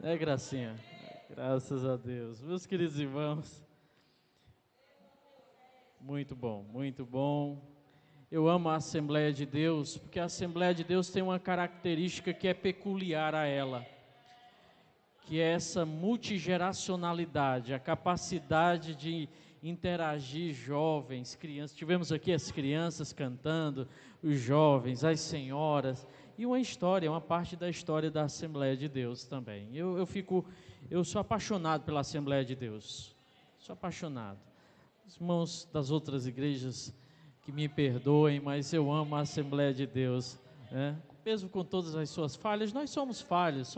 É, Gracinha? Graças a Deus. Meus queridos irmãos, muito bom, muito bom. Eu amo a Assembleia de Deus, porque a Assembleia de Deus tem uma característica que é peculiar a ela, que é essa multigeracionalidade, a capacidade de interagir jovens, crianças. Tivemos aqui as crianças cantando, os jovens, as senhoras, e uma parte da história da Assembleia de Deus também. Eu sou apaixonado pela Assembleia de Deus, sou apaixonado. Os irmãos das outras igrejas que me perdoem, mas eu amo a Assembleia de Deus, né? Mesmo com todas as suas falhas, nós somos falhos,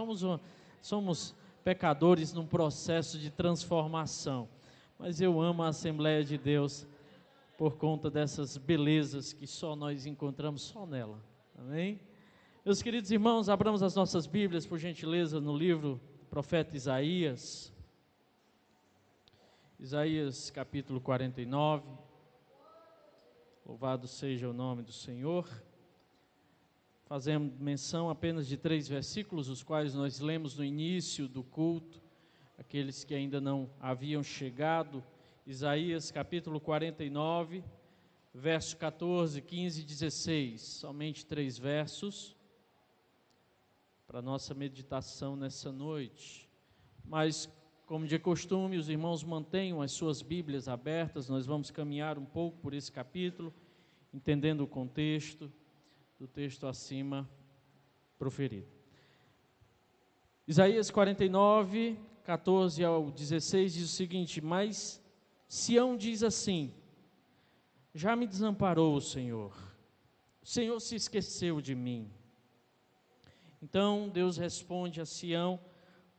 somos pecadores num processo de transformação, mas eu amo a Assembleia de Deus por conta dessas belezas que só nós encontramos só nela, amém? Meus queridos irmãos, abramos as nossas Bíblias, por gentileza, no livro do profeta Isaías, Isaías capítulo 49, louvado seja o nome do Senhor. Fazemos menção apenas de 3 versículos, os quais nós lemos no início do culto, aqueles que ainda não haviam chegado. Isaías capítulo 49, verso 14, 15 e 16, somente 3 versos, para nossa meditação nessa noite. Mas, como de costume, os irmãos mantenham as suas Bíblias abertas, nós vamos caminhar um pouco por esse capítulo, entendendo o contexto do texto acima proferido. Isaías 49, 14 ao 16 diz o seguinte: mas Sião diz assim: já me desamparou o Senhor se esqueceu de mim. Então Deus responde a Sião,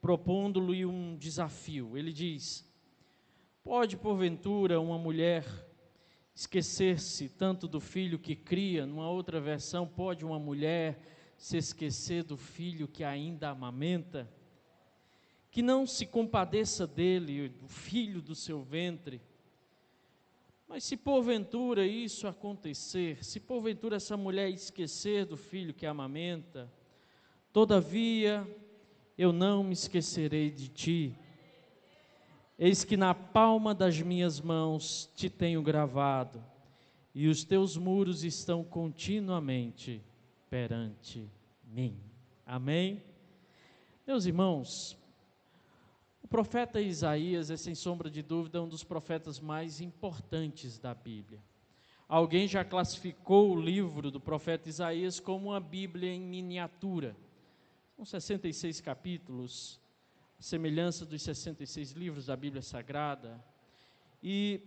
propondo-lhe um desafio. Ele diz: pode porventura uma mulher esquecer-se tanto do filho que cria? Numa outra versão, pode uma mulher se esquecer do filho que ainda amamenta? Que não se compadeça dele, do filho do seu ventre. Mas se porventura isso acontecer, se porventura essa mulher esquecer do filho que amamenta, todavia eu não me esquecerei de ti. Eis que na palma das minhas mãos te tenho gravado, e os teus muros estão continuamente perante mim. Amém? Meus irmãos, o profeta Isaías é, sem sombra de dúvida, um dos profetas mais importantes da Bíblia. Alguém já classificou o livro do profeta Isaías como uma Bíblia em miniatura. São 66 capítulos, semelhança dos 66 livros da Bíblia Sagrada. E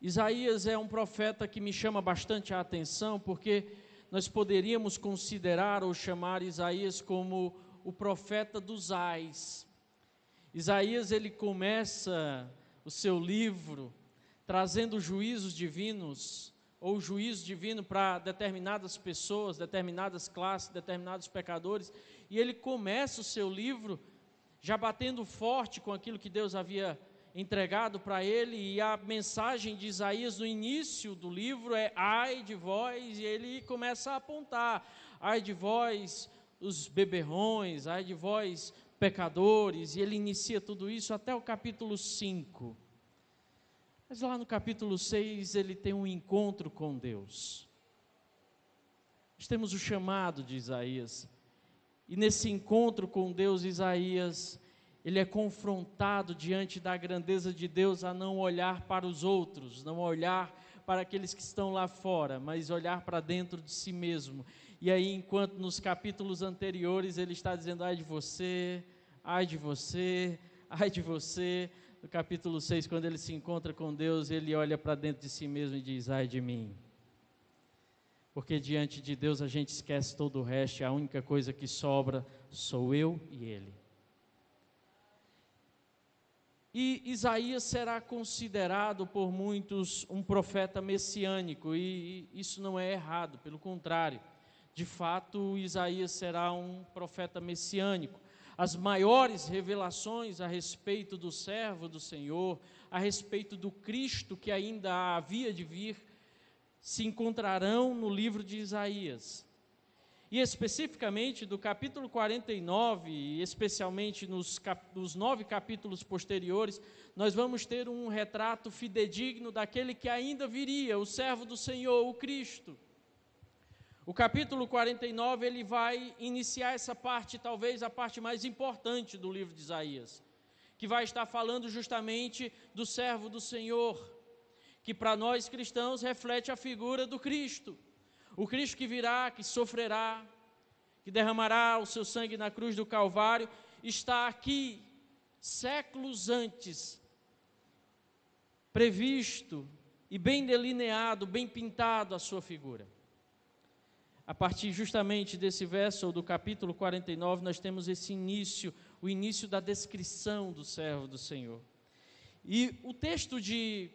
Isaías é um profeta que me chama bastante a atenção, porque nós poderíamos considerar ou chamar Isaías como o profeta dos ais. Isaías, ele começa o seu livro trazendo juízos divinos, ou juízo divino para determinadas pessoas, determinadas classes, determinados pecadores, e ele começa o seu livro já batendo forte com aquilo que Deus havia entregado para ele, e a mensagem de Isaías no início do livro é: ai de vós, e ele começa a apontar: ai de vós os beberrões, ai de vós pecadores, e ele inicia tudo isso até o capítulo 5. Mas lá no capítulo 6 ele tem um encontro com Deus. Nós temos o chamado de Isaías, e nesse encontro com Deus, Isaías, ele é confrontado diante da grandeza de Deus a não olhar para os outros, não olhar para aqueles que estão lá fora, mas olhar para dentro de si mesmo. E aí, enquanto nos capítulos anteriores ele está dizendo: ai de você, ai de você, ai de você, no capítulo 6, quando ele se encontra com Deus, ele olha para dentro de si mesmo e diz: ai de mim. Porque diante de Deus a gente esquece todo o resto, e a única coisa que sobra sou eu e Ele. E Isaías será considerado por muitos um profeta messiânico, e isso não é errado, pelo contrário. De fato, Isaías será um profeta messiânico. As maiores revelações a respeito do servo do Senhor, a respeito do Cristo que ainda havia de vir, se encontrarão no livro de Isaías. e especificamente do capítulo 49, e especialmente nos 9 capítulos posteriores, nós vamos ter um retrato fidedigno daquele que ainda viria, o servo do Senhor, o Cristo. O capítulo 49, ele vai iniciar essa parte, talvez a parte mais importante do livro de Isaías, que vai estar falando justamente do servo do Senhor, que para nós cristãos reflete a figura do Cristo. O Cristo que virá, que sofrerá, que derramará o seu sangue na cruz do Calvário, está aqui, séculos antes, previsto e bem delineado, bem pintado a sua figura. A partir justamente desse verso, ou do capítulo 49, nós temos esse início, o início da descrição do servo do Senhor. E o texto de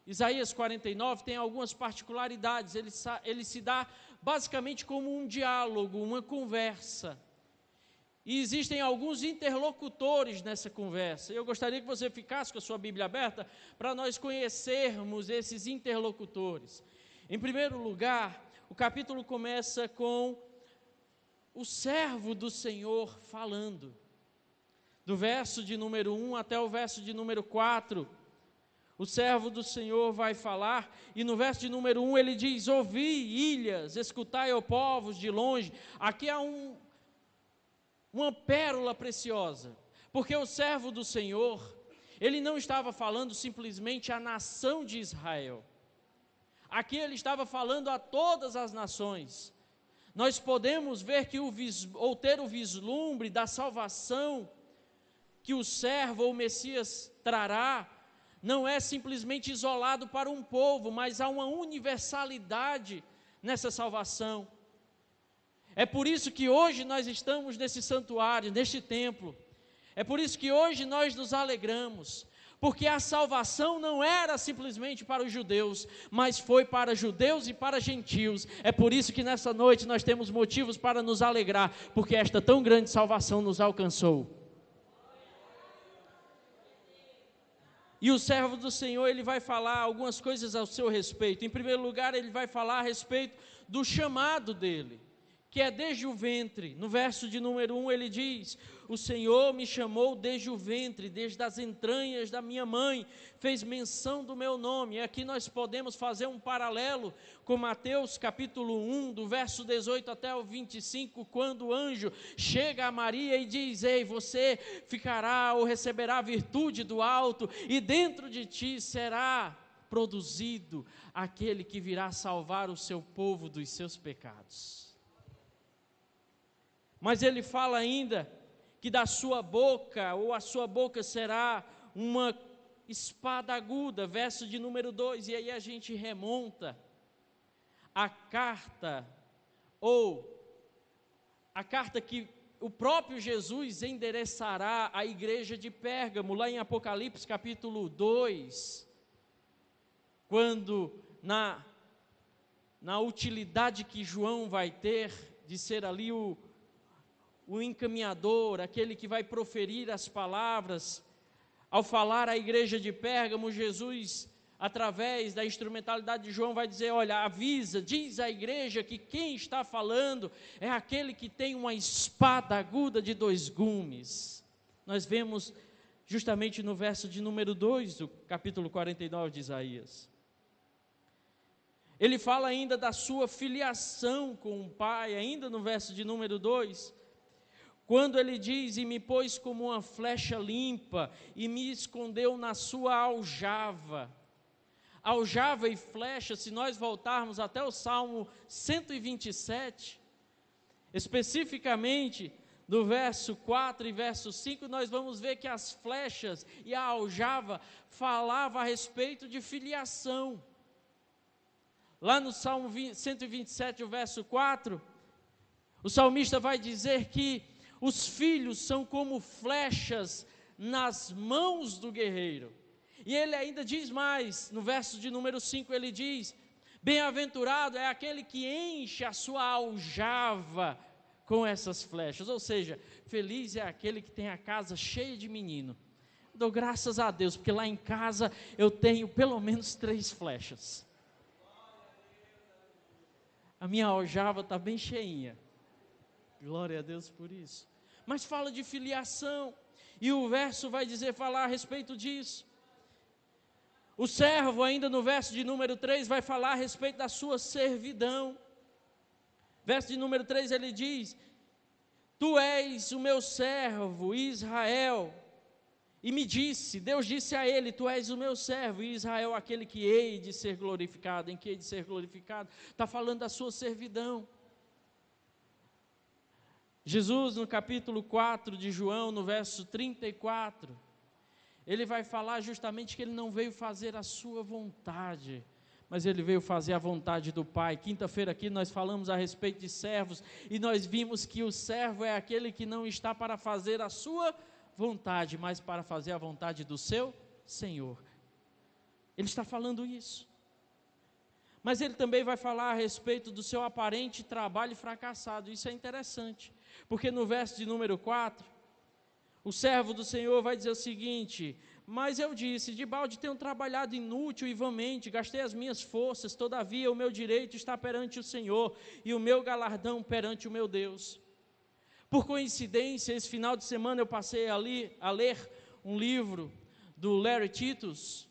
Isaías 49 tem algumas particularidades, ele se dá basicamente como um diálogo, uma conversa. E existem alguns interlocutores nessa conversa. Eu gostaria que você ficasse com a sua Bíblia aberta para nós conhecermos esses interlocutores. Em primeiro lugar, o capítulo começa com o servo do Senhor falando. Do verso de número 1 até o verso de número 4, o servo do Senhor vai falar, e no verso de número 1 ele diz: ouvi, ilhas, escutai, ó povos de longe. Aqui há uma pérola preciosa, porque o servo do Senhor, ele não estava falando simplesmente à nação de Israel. Aqui ele estava falando a todas as nações. Nós podemos ver que ter o vislumbre da salvação que o servo ou o Messias trará, não é simplesmente isolado para um povo, mas há uma universalidade nessa salvação. É por isso que hoje nós estamos nesse santuário, neste templo. É por isso que hoje nós nos alegramos, porque a salvação não era simplesmente para os judeus, mas foi para judeus e para gentios. É por isso que nessa noite nós temos motivos para nos alegrar, porque esta tão grande salvação nos alcançou. E o servo do Senhor, ele vai falar algumas coisas ao seu respeito. Em primeiro lugar, ele vai falar a respeito do chamado dele, que é desde o ventre. No verso de número 1 ele diz: o Senhor me chamou desde o ventre, desde as entranhas da minha mãe, fez menção do meu nome. E aqui nós podemos fazer um paralelo com Mateus capítulo 1, do verso 18 até o 25, quando o anjo chega a Maria e diz: ei, você ficará ou receberá virtude do alto, e dentro de ti será produzido aquele que virá salvar o seu povo dos seus pecados. Mas ele fala ainda que da sua boca, ou a sua boca será uma espada aguda, verso de número 2, e aí a gente remonta a carta, ou a carta que o próprio Jesus endereçará à igreja de Pérgamo, lá em Apocalipse capítulo 2, quando na utilidade que João vai ter de ser ali o encaminhador, aquele que vai proferir as palavras, ao falar à igreja de Pérgamo, Jesus, através da instrumentalidade de João, vai dizer: olha, avisa, diz à igreja que quem está falando é aquele que tem uma espada aguda de 2 gumes. Nós vemos justamente no verso de número 2 do capítulo 49 de Isaías. Ele fala ainda da sua filiação com o Pai, ainda no verso de número 2, quando ele diz: e me pôs como uma flecha limpa, e me escondeu na sua aljava. Aljava e flecha, se nós voltarmos até o Salmo 127, especificamente no verso 4 e verso 5, nós vamos ver que as flechas e a aljava falavam a respeito de filiação. Lá no Salmo 127, o verso 4, o salmista vai dizer que os filhos são como flechas nas mãos do guerreiro. E ele ainda diz mais, no verso de número 5 ele diz: bem-aventurado é aquele que enche a sua aljava com essas flechas. Ou seja, feliz é aquele que tem a casa cheia de menino. Dou graças a Deus, porque lá em casa eu tenho pelo menos 3 flechas. A minha aljava está bem cheinha. Glória a Deus por isso. Mas fala de filiação, e o verso vai falar a respeito disso. O servo, ainda no verso de número 3, vai falar a respeito da sua servidão. Verso de número 3, ele diz: Tu és o meu servo, Israel. E me disse, Deus disse a ele: Tu és o meu servo, e Israel, aquele que hei de ser glorificado. Em que hei de ser glorificado? Está falando da sua servidão. Jesus, no capítulo 4 de João, no verso 34, ele vai falar justamente que ele não veio fazer a sua vontade, mas ele veio fazer a vontade do Pai. Quinta-feira aqui nós falamos a respeito de servos, e nós vimos que o servo é aquele que não está para fazer a sua vontade, mas para fazer a vontade do seu Senhor. Ele está falando isso. Mas ele também vai falar a respeito do seu aparente trabalho fracassado. Isso é interessante, porque no verso de número 4, o servo do Senhor vai dizer o seguinte: Mas eu disse, de balde tenho trabalhado inútil e vãmente, gastei as minhas forças, todavia o meu direito está perante o Senhor, e o meu galardão perante o meu Deus. Por coincidência, esse final de semana eu passei a ler um livro do Larry Titus,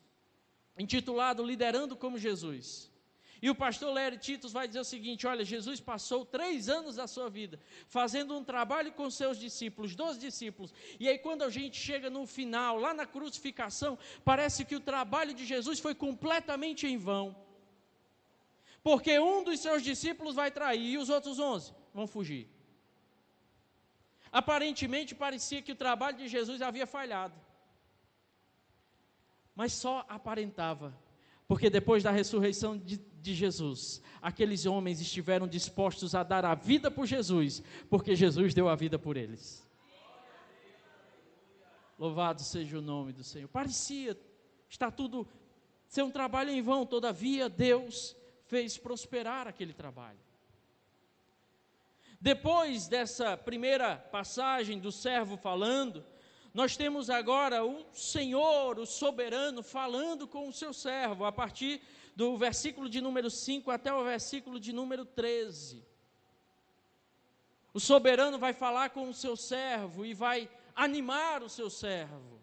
intitulado Liderando como Jesus. E o pastor Larry Titus vai dizer o seguinte: olha, Jesus passou 3 anos da sua vida fazendo um trabalho com seus discípulos, 12 discípulos, e aí quando a gente chega no final, lá na crucificação, parece que o trabalho de Jesus foi completamente em vão, porque um dos seus discípulos vai trair, e os outros 11 vão fugir. Aparentemente parecia que o trabalho de Jesus havia falhado, mas só aparentava, porque depois da ressurreição de Jesus, aqueles homens estiveram dispostos a dar a vida por Jesus, porque Jesus deu a vida por eles. Louvado seja o nome do Senhor. Parecia estar tudo ser um trabalho em vão, todavia Deus fez prosperar aquele trabalho. Depois dessa primeira passagem do servo falando, nós temos agora o Senhor, o soberano, falando com o seu servo, a partir do versículo de número 5 até o versículo de número 13. O soberano vai falar com o seu servo e vai animar o seu servo.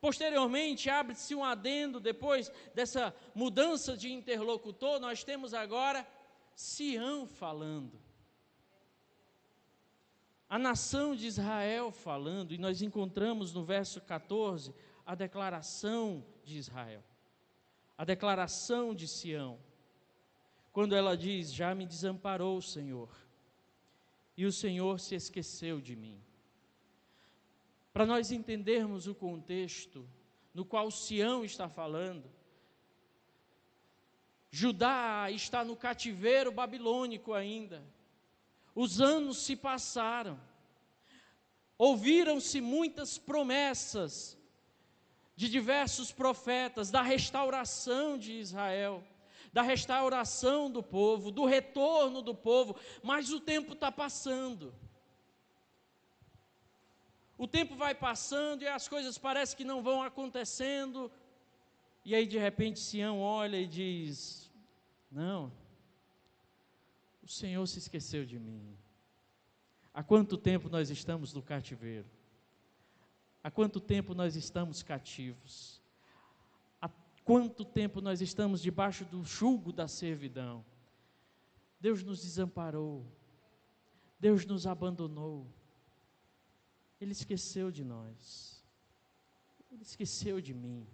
Posteriormente, abre-se um adendo, depois dessa mudança de interlocutor, nós temos agora Sião falando. A nação de Israel falando, e nós encontramos no verso 14 a declaração de Israel, a declaração de Sião, quando ela diz: Já me desamparou o Senhor, e o Senhor se esqueceu de mim. Para nós entendermos o contexto no qual Sião está falando, Judá está no cativeiro babilônico ainda. Os anos se passaram, ouviram-se muitas promessas de diversos profetas da restauração de Israel, da restauração do povo, do retorno do povo, mas o tempo está passando. O tempo vai passando e as coisas parecem que não vão acontecendo, e aí de repente Sião olha e diz: Não, o Senhor se esqueceu de mim. Há quanto tempo nós estamos no cativeiro? Há quanto tempo nós estamos cativos? Há quanto tempo nós estamos debaixo do jugo da servidão? Deus nos desamparou, Deus nos abandonou, Ele esqueceu de nós, Ele esqueceu de mim.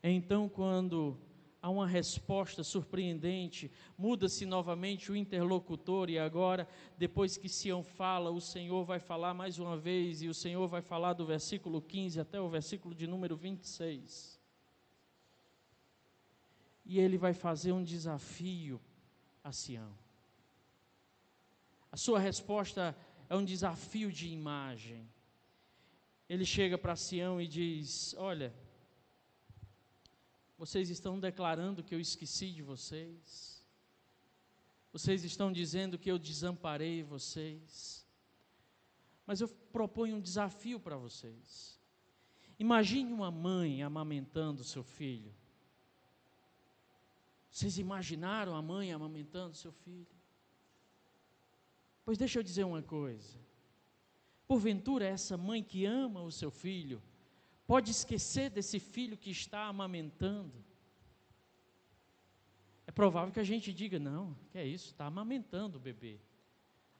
Então, quando há uma resposta surpreendente, muda-se novamente o interlocutor, e agora, depois que Sião fala, o Senhor vai falar mais uma vez, e o Senhor vai falar do versículo 15 até o versículo de número 26. E Ele vai fazer um desafio a Sião. A sua resposta é um desafio de imagem. Ele chega para Sião e diz: Olha, vocês estão declarando que eu esqueci de vocês. Vocês estão dizendo que eu desamparei vocês. Mas eu proponho um desafio para vocês. Imagine uma mãe amamentando seu filho. Vocês imaginaram a mãe amamentando seu filho? Pois deixa eu dizer uma coisa. Porventura, essa mãe que ama o seu filho, pode esquecer desse filho que está amamentando? É provável que a gente diga, não, que é isso, está amamentando o bebê.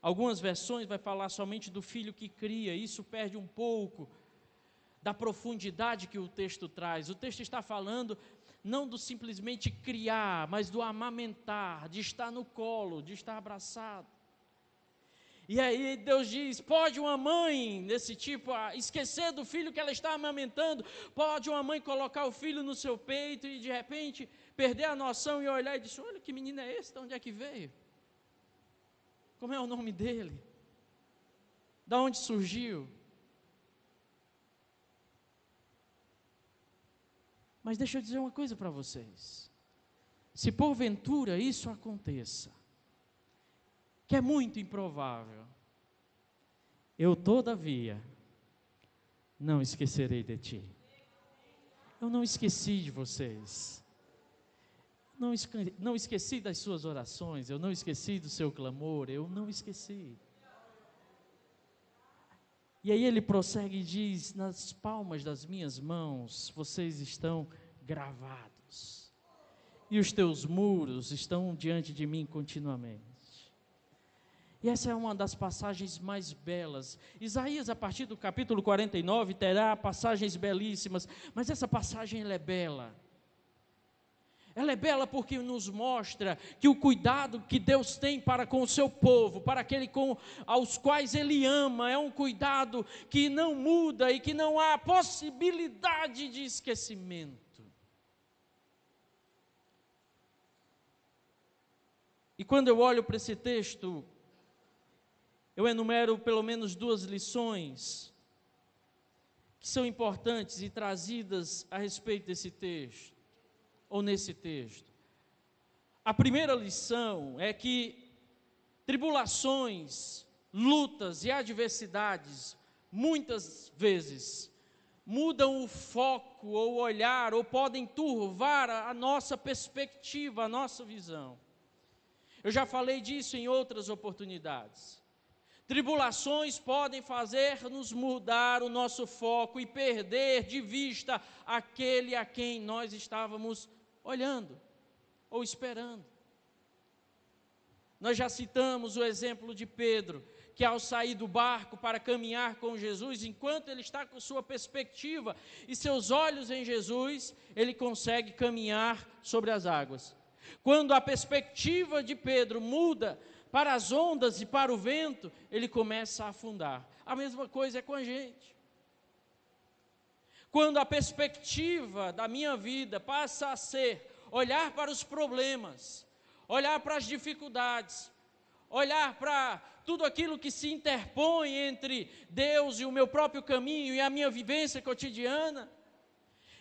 Algumas versões vai falar somente do filho que cria, isso perde um pouco da profundidade que o texto traz. O texto está falando não do simplesmente criar, mas do amamentar, de estar no colo, de estar abraçado. E aí Deus diz, pode uma mãe desse tipo esquecer do filho que ela está amamentando? Pode uma mãe colocar o filho no seu peito e de repente perder a noção e olhar e dizer, olha que menino é esse, de onde é que veio? Como é o nome dele? De onde surgiu? Mas deixa eu dizer uma coisa para vocês. Se porventura isso aconteça, que é muito improvável, eu todavia não esquecerei de ti. Eu não esqueci de vocês. Não esqueci das suas orações, eu não esqueci do seu clamor, eu não esqueci. E aí ele prossegue e diz, nas palmas das minhas mãos, vocês estão gravados. E os teus muros estão diante de mim continuamente. E essa é uma das passagens mais belas. Isaías, a partir do capítulo 49, terá passagens belíssimas, mas essa passagem ela é bela. Ela é bela porque nos mostra que o cuidado que Deus tem para com o seu povo, para aquele aos quais Ele ama, é um cuidado que não muda e que não há possibilidade de esquecimento. E quando eu olho para esse texto, eu enumero pelo menos 2 lições que são importantes e trazidas a respeito desse texto, ou nesse texto. A primeira lição é que tribulações, lutas e adversidades, muitas vezes, mudam o foco ou o olhar, ou podem turvar a nossa perspectiva, a nossa visão. Eu já falei disso em outras oportunidades. Tribulações podem fazer-nos mudar o nosso foco e perder de vista aquele a quem nós estávamos olhando ou esperando. Nós já citamos o exemplo de Pedro, que ao sair do barco para caminhar com Jesus, enquanto ele está com sua perspectiva e seus olhos em Jesus, ele consegue caminhar sobre as águas. Quando a perspectiva de Pedro muda para as ondas e para o vento, ele começa a afundar. A mesma coisa é com a gente. Quando a perspectiva da minha vida passa a ser olhar para os problemas, olhar para as dificuldades, olhar para tudo aquilo que se interpõe entre Deus e o meu próprio caminho e a minha vivência cotidiana,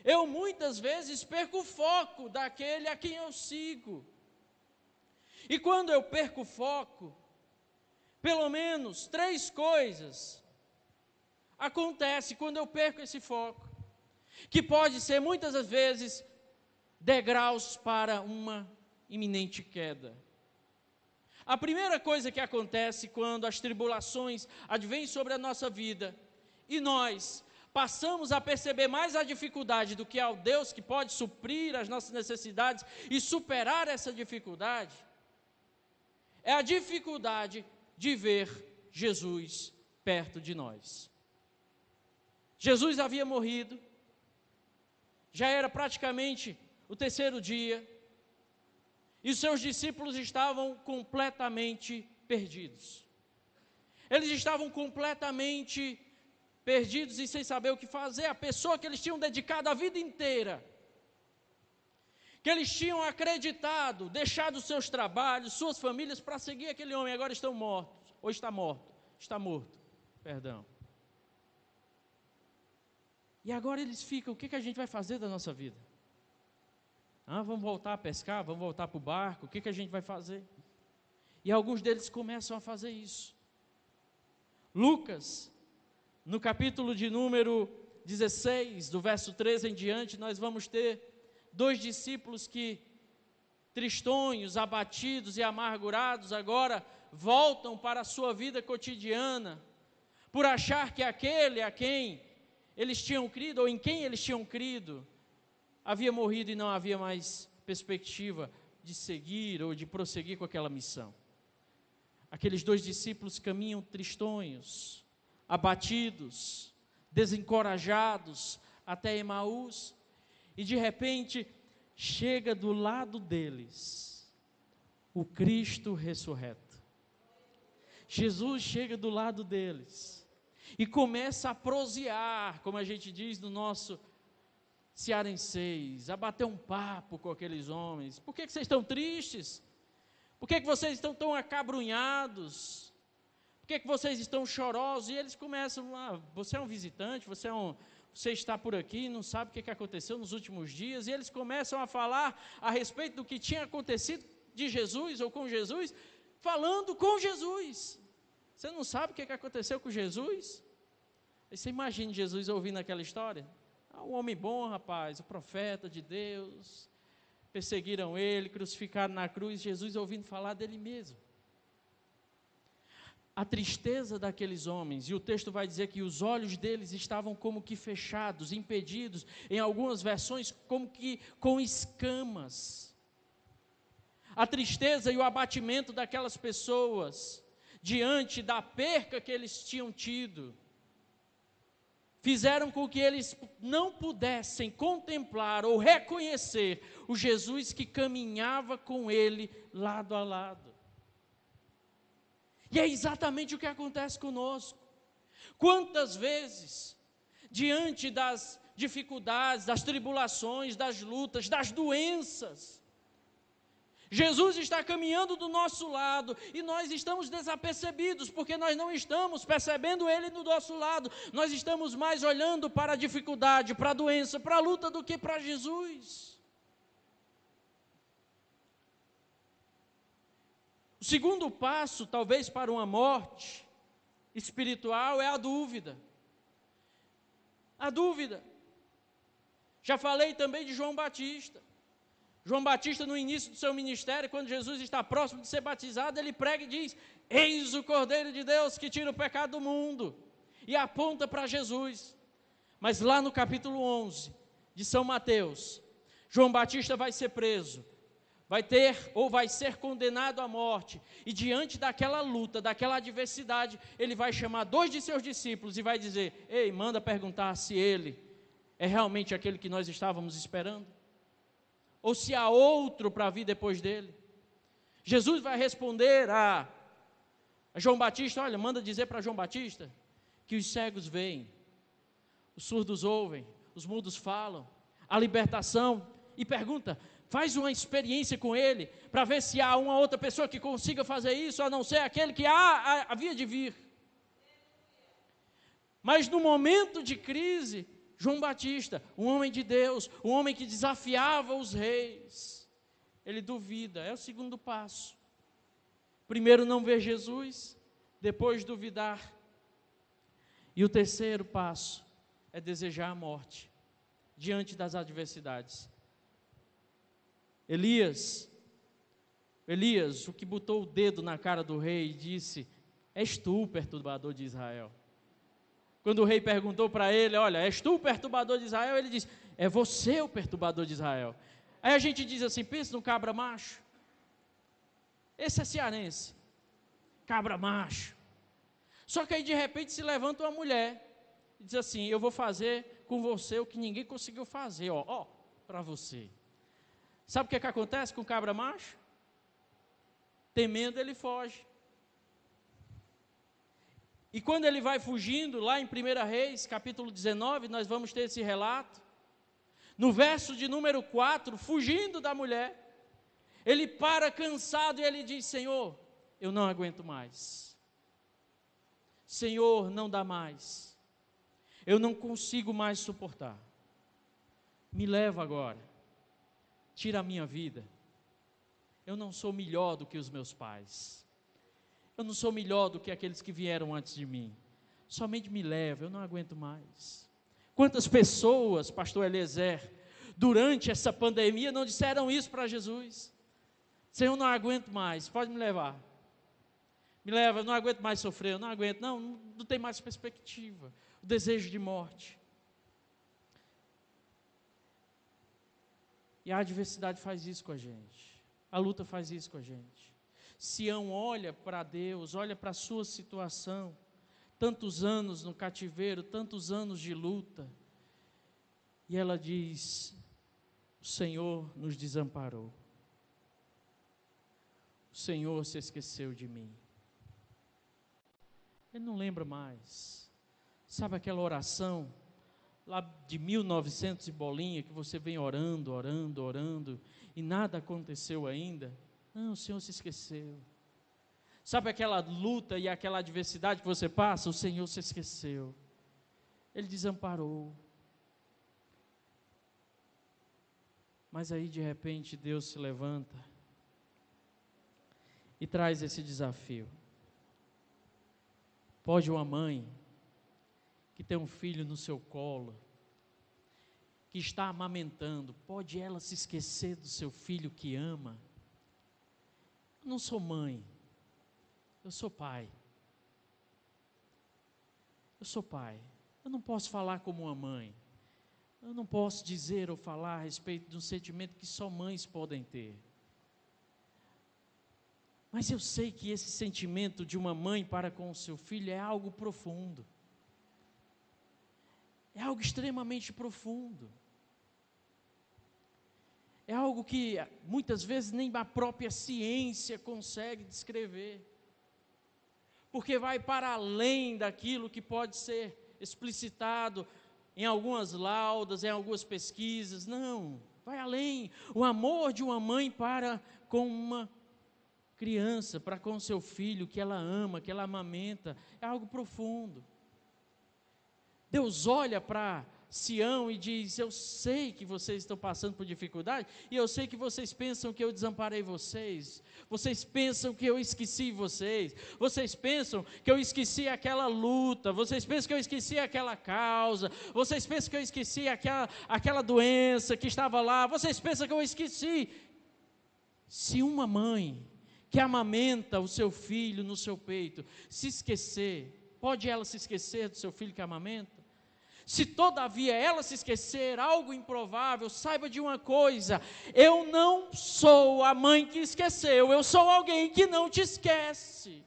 eu muitas vezes perco o foco daquele a quem eu sigo. E quando eu perco o foco, pelo menos 3 coisas acontecem quando eu perco esse foco, que pode ser muitas das vezes degraus para uma iminente queda. A primeira coisa que acontece quando as tribulações advêm sobre a nossa vida e nós passamos a perceber mais a dificuldade do que ao Deus que pode suprir as nossas necessidades e superar essa dificuldade, é a dificuldade de ver Jesus perto de nós. Jesus havia morrido, já era praticamente o 3º dia, e os seus discípulos estavam completamente perdidos. Eles estavam completamente perdidos e sem saber o que fazer. A pessoa que eles tinham dedicado a vida inteira, que eles tinham acreditado, deixado seus trabalhos, suas famílias para seguir aquele homem, agora estão mortos, ou está morto, perdão. E agora eles ficam, o que a gente vai fazer da nossa vida? Vamos voltar a pescar, vamos voltar para o barco, o que a gente vai fazer? E alguns deles começam a fazer isso. Lucas, no capítulo de número 16, do verso 13 em diante, nós vamos ter 2 discípulos que, tristonhos, abatidos e amargurados, agora voltam para a sua vida cotidiana, por achar que aquele a quem eles tinham crido, ou em quem eles tinham crido, havia morrido e não havia mais perspectiva de seguir ou de prosseguir com aquela missão. Aqueles 2 discípulos caminham tristonhos, abatidos, desencorajados até Emaús, e de repente chega do lado deles o Cristo ressurreto. Jesus chega do lado deles e começa a prosear, como a gente diz no nosso cearenseis, a bater um papo com aqueles homens. Por que vocês estão tristes? Por que vocês estão tão acabrunhados? Por que vocês estão chorosos? E eles começam, você é um visitante, você está por aqui, não sabe o que aconteceu nos últimos dias, e eles começam a falar a respeito do que tinha acontecido de Jesus, ou com Jesus, falando com Jesus. Você não sabe o que aconteceu com Jesus? Aí você imagina Jesus ouvindo aquela história? Um homem bom, rapaz, o profeta de Deus, perseguiram ele, crucificaram na cruz, Jesus ouvindo falar dele mesmo. A tristeza daqueles homens, e o texto vai dizer que os olhos deles estavam como que fechados, impedidos, em algumas versões como que com escamas. A tristeza e o abatimento daquelas pessoas, diante da perca que eles tinham tido, fizeram com que eles não pudessem contemplar ou reconhecer o Jesus que caminhava com ele lado a lado. E é exatamente o que acontece conosco. Quantas vezes, diante das dificuldades, das tribulações, das lutas, das doenças, Jesus está caminhando do nosso lado e nós estamos desapercebidos, porque nós não estamos percebendo Ele do nosso lado. Nós estamos mais olhando para a dificuldade, para a doença, para a luta, do que para Jesus. O segundo passo, talvez para uma morte espiritual, é a dúvida. A dúvida. Já falei também de João Batista. João Batista, no início do seu ministério, quando Jesus está próximo de ser batizado, ele prega e diz: eis o Cordeiro de Deus que tira o pecado do mundo, e aponta para Jesus. Mas lá no capítulo 11 de São Mateus, João Batista vai ser preso, vai ser condenado à morte, e diante daquela luta, daquela adversidade, ele vai chamar 2 de seus discípulos e vai dizer: ei, manda perguntar se ele é realmente aquele que nós estávamos esperando, ou se há outro para vir depois dele. Jesus vai responder a João Batista: olha, manda dizer para João Batista que os cegos veem, os surdos ouvem, os mudos falam, a libertação, e pergunta, faz uma experiência com ele, para ver se há uma outra pessoa que consiga fazer isso, a não ser aquele que havia de vir. Mas no momento de crise, João Batista, um homem de Deus, um homem que desafiava os reis, ele duvida. É o segundo passo. Primeiro, não ver Jesus, depois duvidar. E o terceiro passo é desejar a morte diante das adversidades. Elias, o que botou o dedo na cara do rei e disse: és tu o perturbador de Israel. Quando o rei perguntou para ele: olha, és tu o perturbador de Israel? Ele disse: é você o perturbador de Israel. Aí a gente diz assim, pensa no cabra macho. Esse é cearense, cabra macho. Só que aí de repente se levanta uma mulher e diz assim: eu vou fazer com você o que ninguém conseguiu fazer, ó, para você. Sabe o que acontece com o cabra macho? Temendo, ele foge. E quando ele vai fugindo, lá em 1 Reis, capítulo 19, nós vamos ter esse relato. No verso de número 4, fugindo da mulher, ele para cansado e ele diz: Senhor, eu não aguento mais. Senhor, não dá mais. Eu não consigo mais suportar. Me leva agora. Tira a minha vida. Eu não sou melhor do que os meus pais. Eu não sou melhor do que aqueles que vieram antes de mim. Somente me leva, eu não aguento mais. Quantas pessoas, pastor Eliezer, durante essa pandemia não disseram isso para Jesus? Senhor, eu não aguento mais, pode me levar. me leva, eu não aguento mais sofrer, eu não aguento, não tem mais perspectiva, o desejo de morte. E a adversidade faz isso com a gente, a luta faz isso com a gente. Sião olha para Deus, olha para a sua situação, tantos anos no cativeiro, tantos anos de luta, e ela diz: o Senhor nos desamparou, o Senhor se esqueceu de mim. Ele não lembra mais. Sabe aquela oração lá de 1900 e bolinha, que você vem orando, e nada aconteceu ainda? Não, o Senhor se esqueceu. Sabe aquela luta e aquela adversidade que você passa? O Senhor se esqueceu. Ele desamparou. Mas aí de repente Deus se levanta e traz esse desafio. Pode uma mãe que tem um filho no seu colo, que está amamentando, pode ela se esquecer do seu filho que ama? Eu não sou mãe, eu sou pai. Eu sou pai, eu não posso falar como uma mãe, eu não posso dizer ou falar a respeito de um sentimento que só mães podem ter. Mas eu sei que esse sentimento de uma mãe para com o seu filho é algo profundo. É algo extremamente profundo. É algo que muitas vezes nem a própria ciência consegue descrever. Porque vai para além daquilo que pode ser explicitado em algumas laudas, em algumas pesquisas. Não, vai além. O amor de uma mãe para com uma criança, para com seu filho, que ela ama, que ela amamenta, é algo profundo. Deus olha para Sião e diz: eu sei que vocês estão passando por dificuldade, e eu sei que vocês pensam que eu desamparei vocês, vocês pensam que eu esqueci vocês, vocês pensam que eu esqueci aquela luta, vocês pensam que eu esqueci aquela causa, vocês pensam que eu esqueci aquela doença que estava lá, vocês pensam que eu esqueci. Se uma mãe que amamenta o seu filho no seu peito se esquecer, pode ela se esquecer do seu filho que amamenta? Se todavia ela se esquecer, algo improvável, saiba de uma coisa: eu não sou a mãe que esqueceu, eu sou alguém que não te esquece.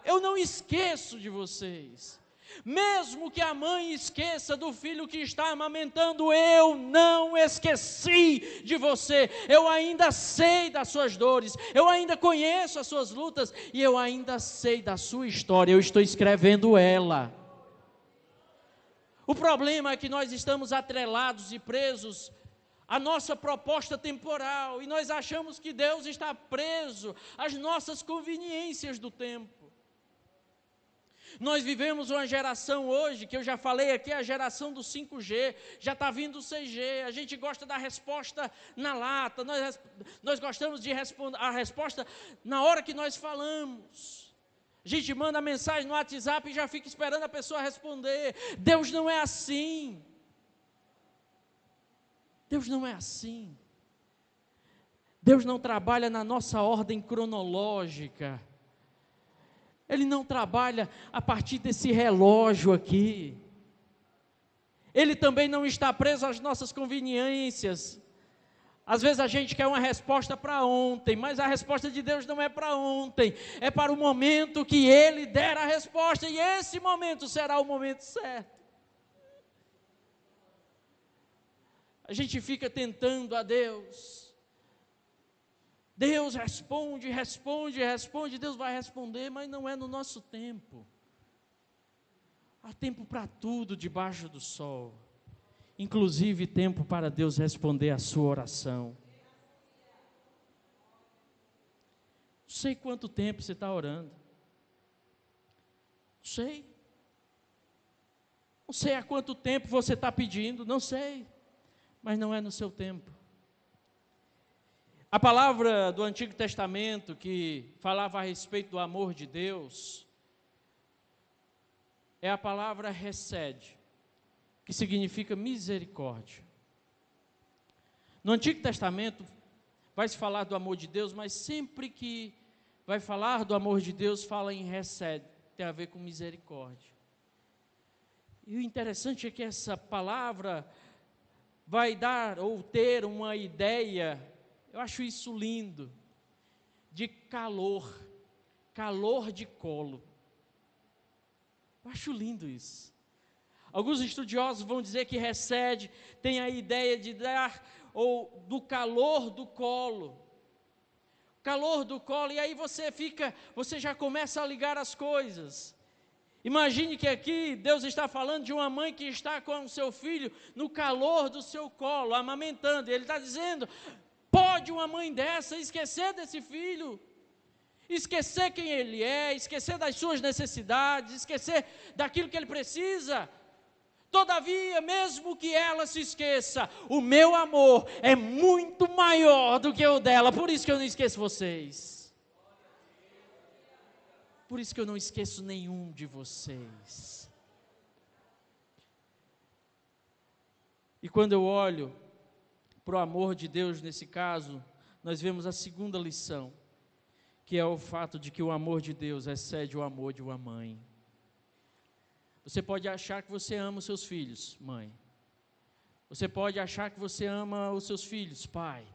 Eu não esqueço de vocês. Mesmo que a mãe esqueça do filho que está amamentando, eu não esqueci de você. Eu ainda sei das suas dores, eu ainda conheço as suas lutas, e eu ainda sei da sua história, eu estou escrevendo ela. O problema é que nós estamos atrelados e presos à nossa proposta temporal, e nós achamos que Deus está preso às nossas conveniências do tempo. Nós vivemos uma geração hoje, que eu já falei aqui, a geração do 5G, já está vindo o 6G, a gente gosta da resposta na lata, nós gostamos de responder a resposta na hora que nós falamos. A gente manda mensagem no WhatsApp e já fica esperando a pessoa responder. Deus não é assim. Deus não é assim. Deus não trabalha na nossa ordem cronológica. Ele não trabalha a partir desse relógio aqui. Ele também não está preso às nossas conveniências. Às vezes a gente quer uma resposta para ontem, mas a resposta de Deus não é para ontem, é para o momento que Ele der a resposta, e esse momento será o momento certo. A gente fica tentando a Deus. Deus responde, Deus vai responder, mas não é no nosso tempo. Há tempo para tudo debaixo do sol, inclusive tempo para Deus responder a sua oração. Não sei quanto tempo você está orando, não sei há quanto tempo você está pedindo, não sei, mas não é no seu tempo. A palavra do Antigo Testamento que falava a respeito do amor de Deus é a palavra hesed, que significa misericórdia. No Antigo Testamento vai se falar do amor de Deus, mas sempre que vai falar do amor de Deus, fala em Hesed, tem a ver com misericórdia. E o interessante é que essa palavra vai dar ou ter uma ideia, eu acho isso lindo, de calor de colo. Eu acho lindo isso. Alguns estudiosos vão dizer que Hesed tem a ideia de dar, ou do calor do colo. Calor do colo, e aí você já começa a ligar as coisas. Imagine que aqui Deus está falando de uma mãe que está com o seu filho no calor do seu colo, amamentando. Ele está dizendo, pode uma mãe dessa esquecer desse filho? Esquecer quem ele é, esquecer das suas necessidades, esquecer daquilo que ele precisa? Todavia, mesmo que ela se esqueça, o meu amor é muito maior do que o dela, por isso que eu não esqueço vocês. Por isso que eu não esqueço nenhum de vocês. E quando eu olho para o amor de Deus nesse caso, nós vemos a segunda lição, que é o fato de que o amor de Deus excede o amor de uma mãe. Você pode achar que você ama os seus filhos, mãe. Você pode achar que você ama os seus filhos, pai.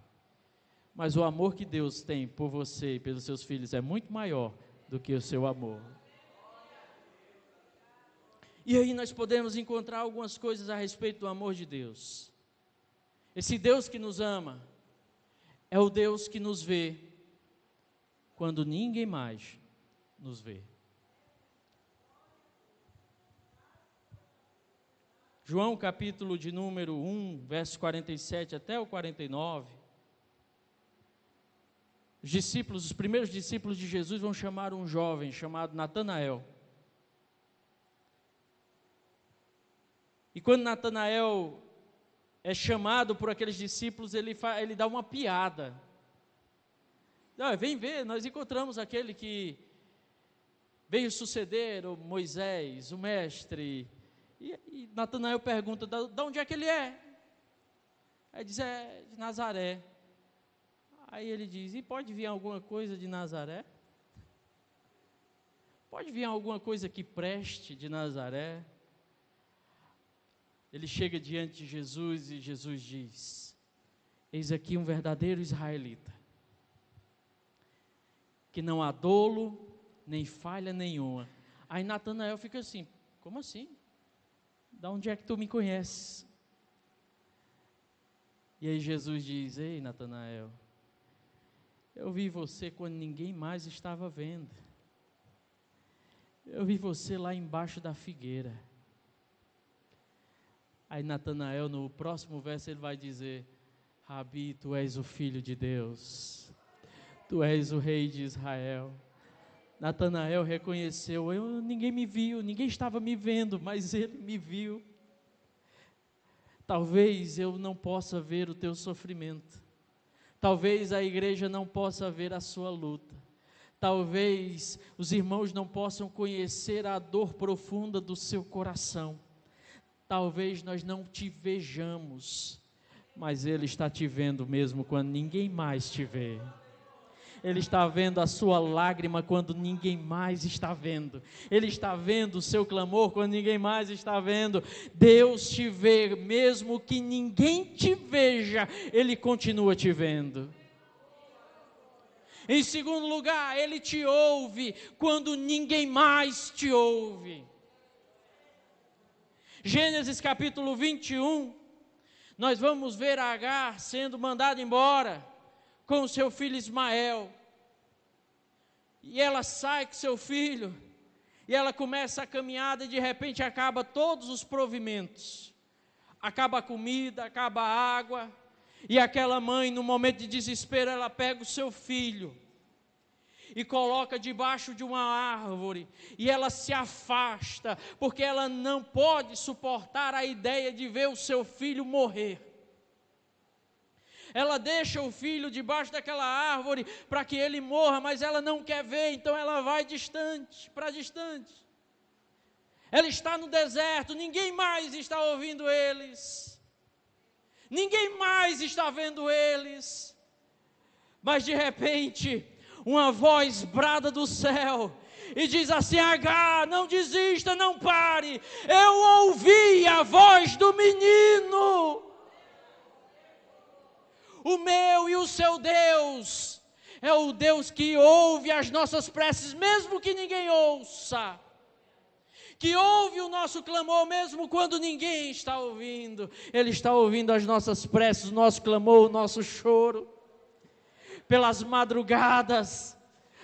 Mas o amor que Deus tem por você e pelos seus filhos é muito maior do que o seu amor. E aí nós podemos encontrar algumas coisas a respeito do amor de Deus. Esse Deus que nos ama é o Deus que nos vê quando ninguém mais nos vê. João capítulo de número 1, verso 47 até o 49. Os primeiros discípulos de Jesus vão chamar um jovem chamado Natanael. E quando Natanael é chamado por aqueles discípulos, ele dá uma piada. Vem ver, nós encontramos aquele que veio suceder o Moisés, o mestre. E Natanael pergunta, de onde é que ele é? Aí diz, é de Nazaré. Aí ele diz, e pode vir alguma coisa de Nazaré? Pode vir alguma coisa que preste de Nazaré? Ele chega diante de Jesus e Jesus diz, eis aqui um verdadeiro israelita, que não há dolo, nem falha nenhuma. Aí Natanael fica assim, como assim? De onde é que tu me conheces? E aí Jesus diz, ei Natanael, eu vi você quando ninguém mais estava vendo. Eu vi você lá embaixo da figueira. Aí Natanael, no próximo verso, ele vai dizer, Rabi, tu és o Filho de Deus. Tu és o Rei de Israel. Natanael reconheceu, ninguém me viu, ninguém estava me vendo, mas ele me viu. Talvez eu não possa ver o teu sofrimento. Talvez a igreja não possa ver a sua luta. Talvez os irmãos não possam conhecer a dor profunda do seu coração. Talvez nós não te vejamos, mas Ele está te vendo mesmo quando ninguém mais te vê. Ele está vendo a sua lágrima quando ninguém mais está vendo. Ele está vendo o seu clamor quando ninguém mais está vendo. Deus te vê, mesmo que ninguém te veja, Ele continua te vendo. Em segundo lugar, Ele te ouve quando ninguém mais te ouve. Gênesis capítulo 21, nós vamos ver Agar sendo mandada embora com o seu filho Ismael, e ela sai com seu filho, e ela começa a caminhada, e de repente acaba todos os provimentos, acaba a comida, acaba a água, e aquela mãe, no momento de desespero, ela pega o seu filho, e coloca debaixo de uma árvore, e ela se afasta, porque ela não pode suportar a ideia de ver o seu filho morrer. Ela deixa o filho debaixo daquela árvore para que ele morra, mas ela não quer ver, então ela vai distante, para distante. Ela está no deserto, ninguém mais está ouvindo eles, ninguém mais está vendo eles, mas de repente, uma voz brada do céu e diz assim: Agar, não desista, não pare. Eu ouvi a voz do menino. O meu e o seu Deus é o Deus que ouve as nossas preces, mesmo que ninguém ouça. Que ouve o nosso clamor, mesmo quando ninguém está ouvindo. Ele está ouvindo as nossas preces, o nosso clamor, o nosso choro. Pelas madrugadas,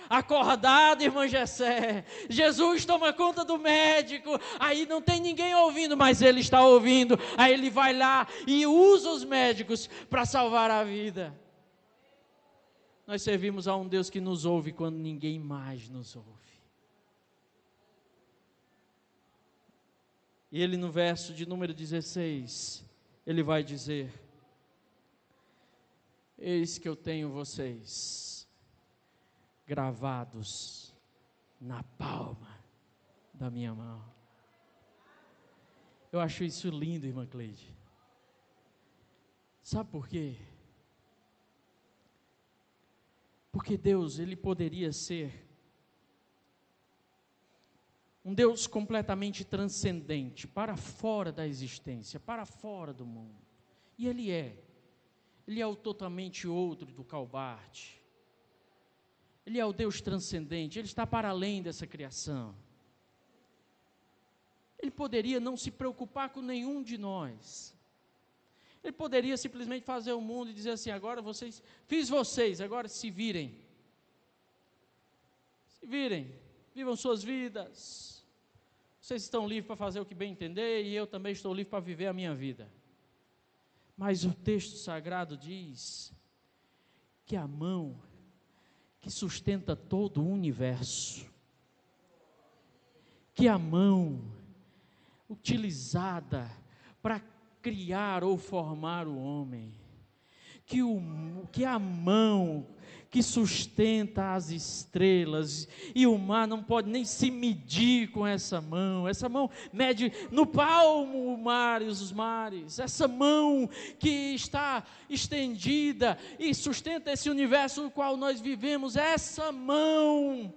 acordado, irmã Jessé, Jesus toma conta do médico, aí não tem ninguém ouvindo, mas Ele está ouvindo, aí Ele vai lá e usa os médicos para salvar a vida. Nós servimos a um Deus que nos ouve quando ninguém mais nos ouve. E Ele no verso de número 16, Ele vai dizer: eis que eu tenho vocês gravados na palma da minha mão. Eu acho isso lindo, irmã Cleide. Sabe por quê? Porque Deus, Ele poderia ser um Deus completamente transcendente, para fora da existência, para fora do mundo. E Ele é. Ele é o totalmente outro do Calbart. Ele é o Deus transcendente, Ele está para além dessa criação. Ele poderia não se preocupar com nenhum de nós. Ele poderia simplesmente fazer o mundo e dizer assim: agora vocês, fiz vocês, agora se virem. Se virem, vivam suas vidas. Vocês estão livres para fazer o que bem entender e eu também estou livre para viver a minha vida. Mas o texto sagrado diz que a mão que sustenta todo o universo, que a mão utilizada para criar ou formar o homem, que a mão que sustenta as estrelas, e o mar não pode nem se medir com essa mão mede no palmo o mar e os mares, essa mão que está estendida e sustenta esse universo no qual nós vivemos, essa mão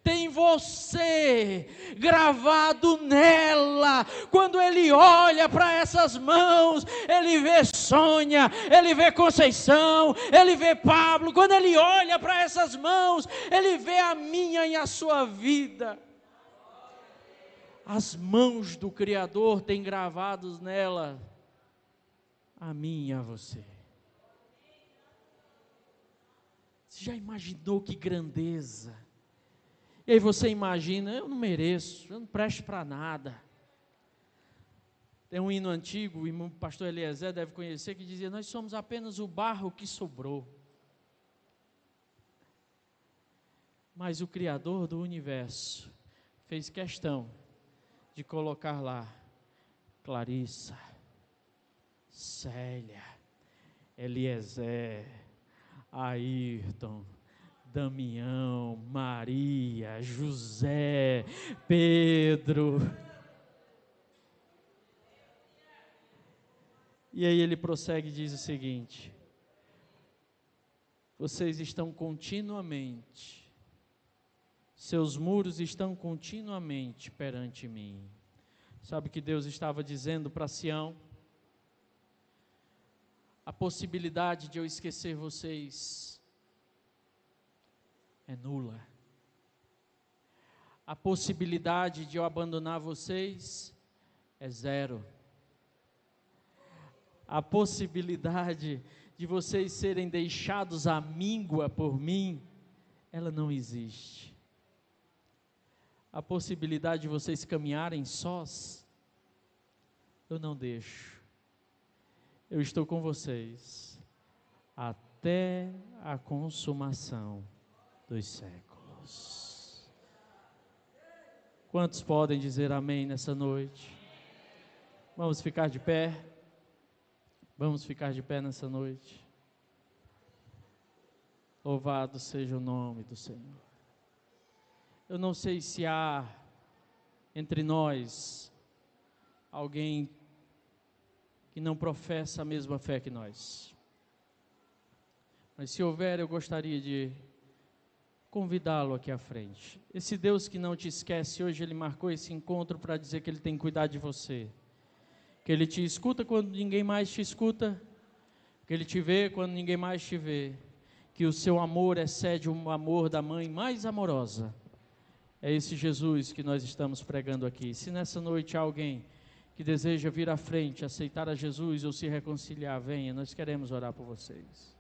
tem você gravado nela. Quando Ele olha para essas mãos, Ele vê Sônia, Ele vê Conceição, Ele vê Pablo. Quando Ele olha para essas mãos, Ele vê a minha e a sua vida. As mãos do Criador têm gravados nela a mim e a você. Você já imaginou que grandeza? E aí você imagina: eu não mereço, eu não presto para nada. Tem um hino antigo, o irmão pastor Eliezer deve conhecer, que dizia: nós somos apenas o barro que sobrou. Mas o Criador do universo fez questão de colocar lá Clarissa, Célia, Eliezer, Ayrton, Damião, Maria, José, Pedro. E aí ele prossegue e diz o seguinte: vocês estão continuamente, seus muros estão continuamente perante mim. Sabe o que Deus estava dizendo para Sião? A possibilidade de eu esquecer vocês é nula. A possibilidade de eu abandonar vocês é zero. A possibilidade de vocês serem deixados à míngua por mim, ela não existe. A possibilidade de vocês caminharem sós, eu não deixo. Eu estou com vocês até a consumação dos séculos. Quantos podem dizer amém nessa noite? Vamos ficar de pé. Vamos ficar de pé nessa noite. Louvado seja o nome do Senhor. Eu não sei se há entre nós alguém que não professa a mesma fé que nós. Mas se houver, eu gostaria de convidá-lo aqui à frente. Esse Deus que não te esquece, hoje Ele marcou esse encontro para dizer que Ele tem cuidado de você, que Ele te escuta quando ninguém mais te escuta, que Ele te vê quando ninguém mais te vê, que o seu amor excede o amor da mãe mais amorosa. É esse Jesus que nós estamos pregando aqui. Se nessa noite há alguém que deseja vir à frente, aceitar a Jesus ou se reconciliar, venha, nós queremos orar por vocês.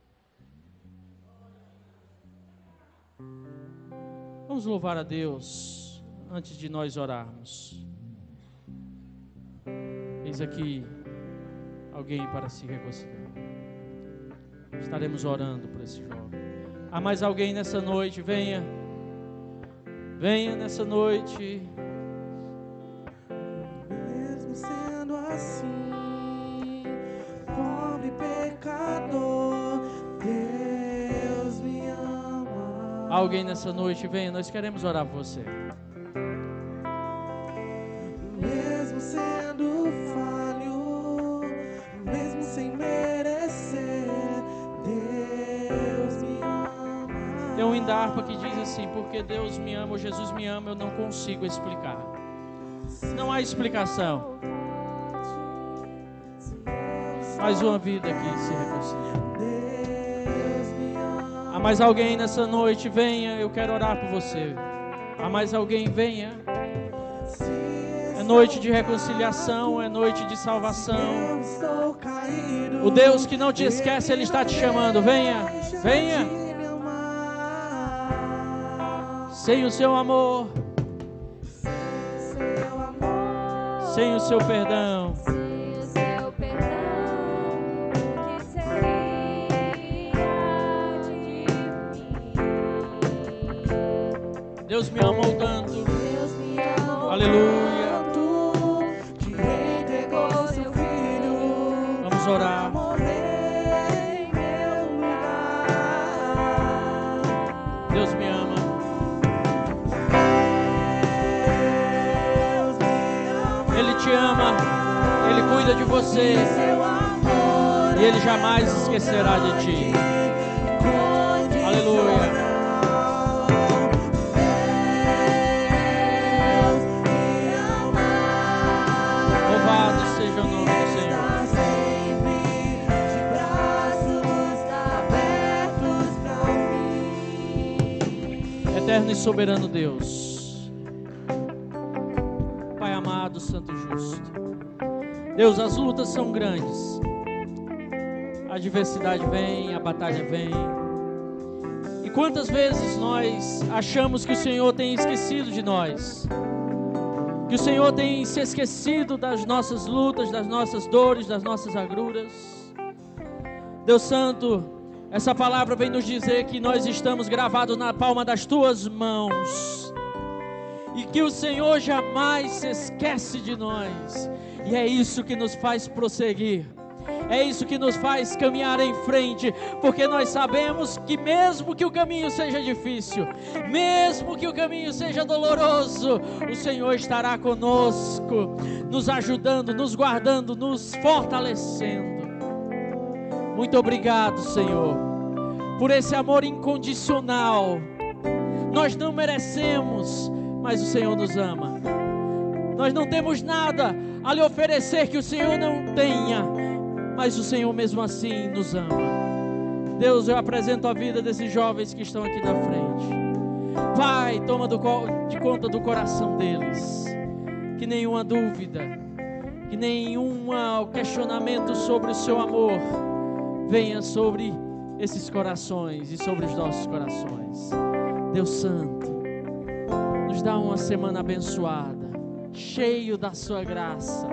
Vamos louvar a Deus antes de nós orarmos. Eis aqui alguém para se reconciliar. Estaremos orando por esse jovem. Há mais alguém nessa noite? Venha. Venha nessa noite. Mesmo sendo assim, pobre pecador, Deus me ama. Alguém nessa noite? Venha, nós queremos orar por você. Mesmo sendo falho, mesmo sem merecer, Deus me ama. Tem um hino da harpa que diz assim: porque Deus me ama, ou Jesus me ama, eu não consigo explicar. Não há explicação. Mais uma vida que se reconcilia. Há mais alguém nessa noite? Venha, eu quero orar por você. Há mais alguém? Venha. É noite de reconciliação, é noite de salvação. O Deus que não te esquece, Ele está te chamando. Venha, venha. Sem o seu amor, sem o seu perdão, que seria de mim? Deus me amou tanto. Deus me amou Aleluia. tanto que entregou seu filho. Vamos orar. Morrer em meu lugar. Deus me ama. Deus me ama. Ele te ama. Ele cuida de você. Seu amor E Ele jamais esquecerá de ti. Aleluia. Deus me ama. Louvado seja o nome do Senhor. Está sempre de braços abertos pra mim. Eterno e soberano Deus, Pai amado, santo e justo. Deus, as lutas são grandes. A adversidade vem, a batalha vem. E quantas vezes nós achamos que o Senhor tem esquecido de nós, que o Senhor tem se esquecido das nossas lutas, das nossas dores, das nossas agruras. Deus Santo, essa palavra vem nos dizer que nós estamos gravados na palma das Tuas mãos e que o Senhor jamais se esquece de nós. E é isso que nos faz prosseguir. É isso que nos faz caminhar em frente, porque nós sabemos que mesmo que o caminho seja difícil, mesmo que o caminho seja doloroso, o Senhor estará conosco, nos ajudando, nos guardando, nos fortalecendo. Muito obrigado, Senhor, por esse amor incondicional. Nós não merecemos, mas o Senhor nos ama. Nós não temos nada a lhe oferecer que o Senhor não tenha, mas o Senhor mesmo assim nos ama. Deus, eu apresento a vida desses jovens que estão aqui na frente. Pai, toma de conta do coração deles. Que nenhuma dúvida, que nenhum questionamento sobre o seu amor venha sobre esses corações e sobre os nossos corações. Deus Santo, nos dá uma semana abençoada, cheio da sua graça.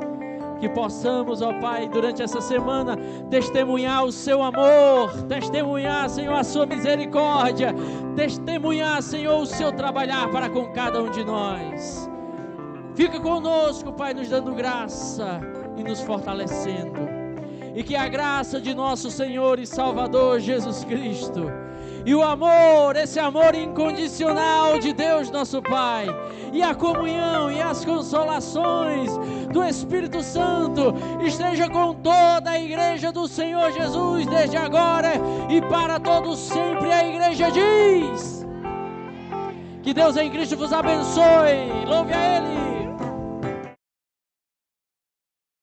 Que possamos, ó Pai, durante essa semana, testemunhar o seu amor, testemunhar, Senhor, a sua misericórdia, testemunhar, Senhor, o seu trabalhar para com cada um de nós. Fica conosco, Pai, nos dando graça e nos fortalecendo. E que a graça de nosso Senhor e Salvador Jesus Cristo e o amor, esse amor incondicional de Deus nosso Pai, e a comunhão e as consolações do Espírito Santo esteja com toda a igreja do Senhor Jesus, desde agora e para todos sempre. A igreja diz: Que Deus em Cristo vos abençoe. Louve a Ele.